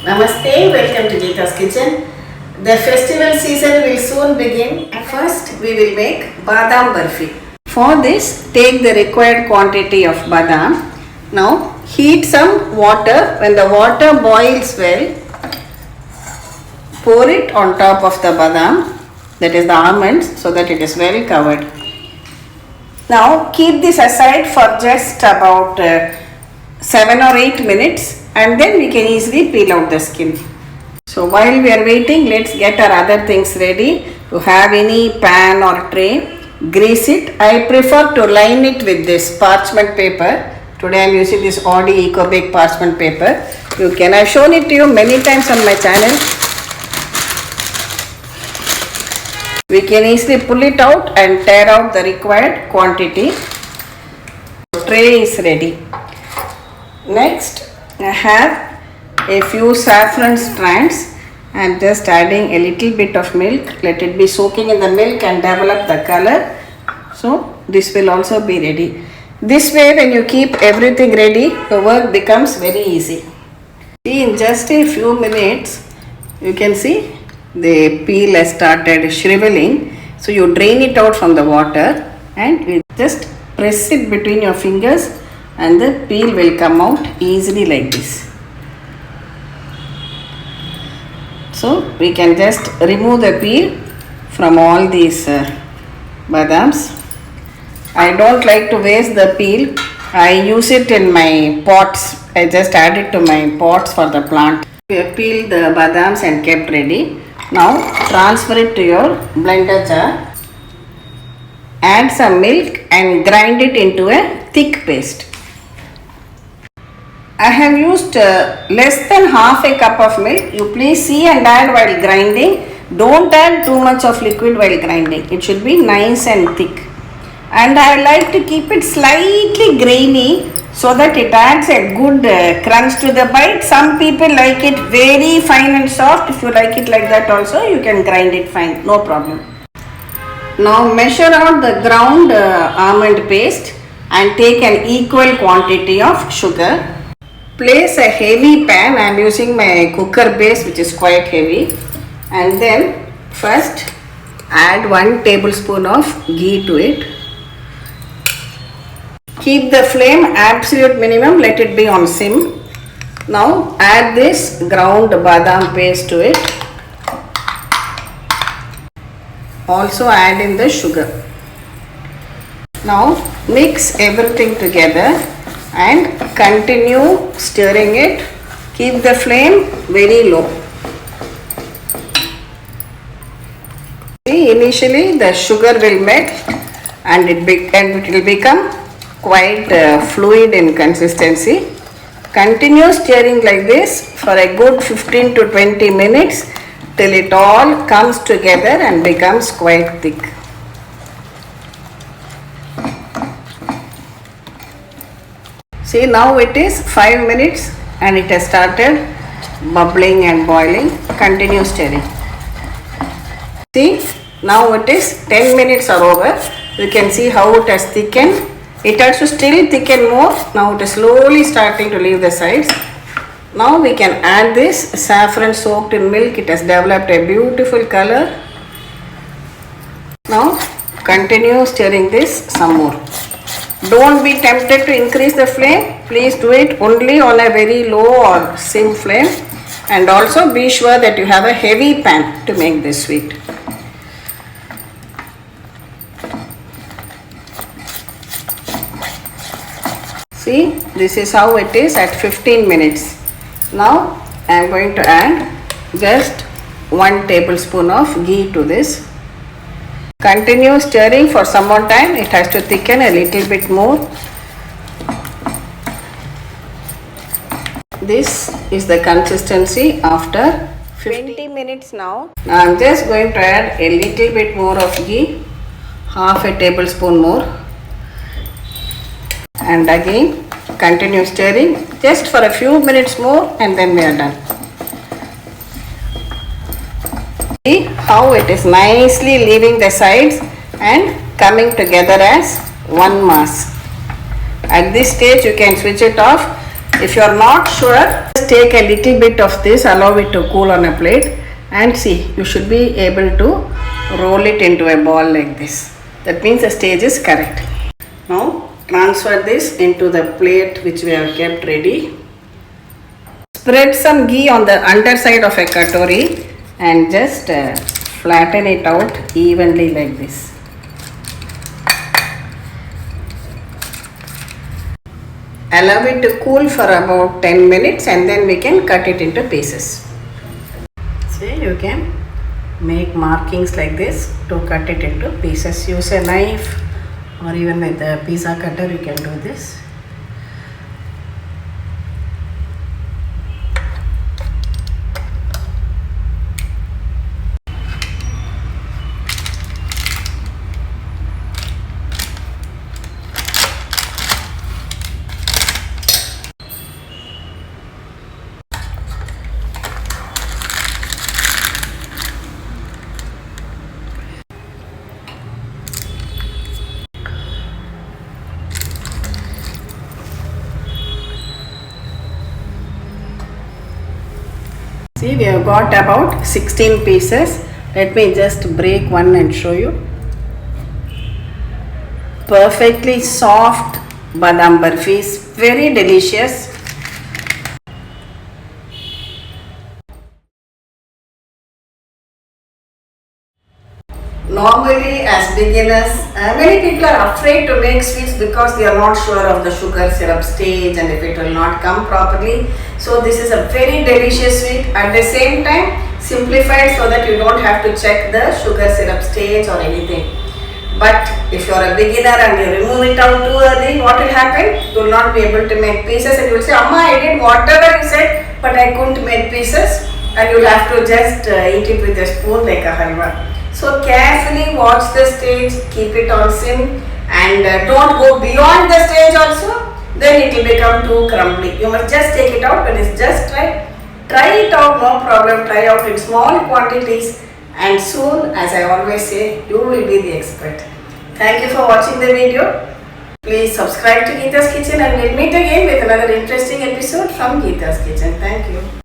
Namaste, welcome to Gita's kitchen. The festival season will soon begin. First, we will make Badam Burfi. For this, take the required quantity of Badam. Now, heat some water. When the water boils well, pour it on top of the Badam, that is the almonds, so that it is well covered. Now, keep this aside for just about 7 or 8 minutes. And then we can easily peel out the skin. So while we are waiting, let's get our other things ready. To have any pan or tray, grease it. I prefer to line it with this parchment paper. Today I am using this Audi Eco Bake parchment paper. I've shown it to you many times on my channel. We can easily pull it out and tear out the required quantity. The tray is ready. Next, I have a few saffron strands. I am just adding a little bit of milk. Let it be soaking in the milk and develop the color. So this will also be ready. This way, when you keep everything ready, the work becomes very easy. See, in just a few minutes, you can see the peel has started shriveling. So you drain it out from the water and you just press it between your fingers and the peel will come out easily like this. So we can just remove the peel from all these badams. I don't like to waste the peel. I use it in my pots. I just add it to my pots for the plant. We have peeled the badams and kept ready. Now transfer it to your blender jar. Add some milk and grind it into a thick paste. I have used less than half a cup of milk. You please see and add while grinding. Don't add too much of liquid while grinding. It should be nice and thick. And I like to keep it slightly grainy so that it adds a good crunch to the bite. Some people like it very fine and soft. If you like it like that also, you can grind it fine. No problem. Now measure out the ground almond paste and take an equal quantity of sugar. Place a heavy pan. I am using my cooker base, which is quite heavy, and then first add 1 tablespoon of ghee to it. Keep the flame absolute minimum, let it be on sim. Now add this ground badam paste to it. Also add in the sugar. Now mix everything together and continue stirring it. Keep the flame very low. See, initially the sugar will melt and it will become quite fluid in consistency. Continue stirring like this for a good 15 to 20 minutes till it all comes together and becomes quite thick. See, now it is 5 minutes and it has started bubbling and boiling. Continue stirring. See, now it is 10 minutes are over. You can see how it has thickened. It has to still thicken more. Now it is slowly starting to leave the sides. Now we can add this saffron soaked in milk. It has developed a beautiful color. Now continue stirring this some more. Don't be tempted to increase the flame. Please do it only on a very low or sim flame. And also be sure that you have a heavy pan to make this sweet. See, this is how it is at 15 minutes. Now I am going to add just 1 tablespoon of ghee to this. Continue stirring for some more time. It has to thicken a little bit more. This is the consistency after 20 minutes now. Now I am just going to add a little bit more of ghee, half a tablespoon more. And again continue stirring just for a few minutes more and then we are done. See how it is nicely leaving the sides and coming together as one mass. At this stage you can switch it off. If you are not sure, just take a little bit of this, allow it to cool on a plate, and see, you should be able to roll it into a ball like this. That means the stage is correct. Now transfer this into the plate which we have kept ready. Spread some ghee on the underside of a katori and just flatten it out evenly like this. Allow it to cool for about 10 minutes and then we can cut it into pieces. See, you can make markings like this to cut it into pieces. Use a knife or even with a pizza cutter you can do this. See, we have got about 16 pieces. Let me just break one and show you. Perfectly soft Badam Burfis, very delicious. Normally as beginners, many people are afraid to make sweets because they are not sure of the sugar syrup stage and if it will not come properly. So this is a very delicious sweet, at the same time simplified so that you don't have to check the sugar syrup stage or anything. But if you are a beginner and you remove it out too early, what will happen? You will not be able to make pieces and you will say, Amma, I did whatever you said but I couldn't make pieces, and you will have to just eat it with a spoon like a halwa. So carefully watch the stage, keep it on sim, and don't go beyond the stage also, then it will become too crumbly. You must just take it out when it's just right. Try it out, no problem, try out in small quantities, and soon, as I always say, you will be the expert. Thank you for watching the video. Please subscribe to Gita's Kitchen and we'll meet again with another interesting episode from Gita's Kitchen. Thank you.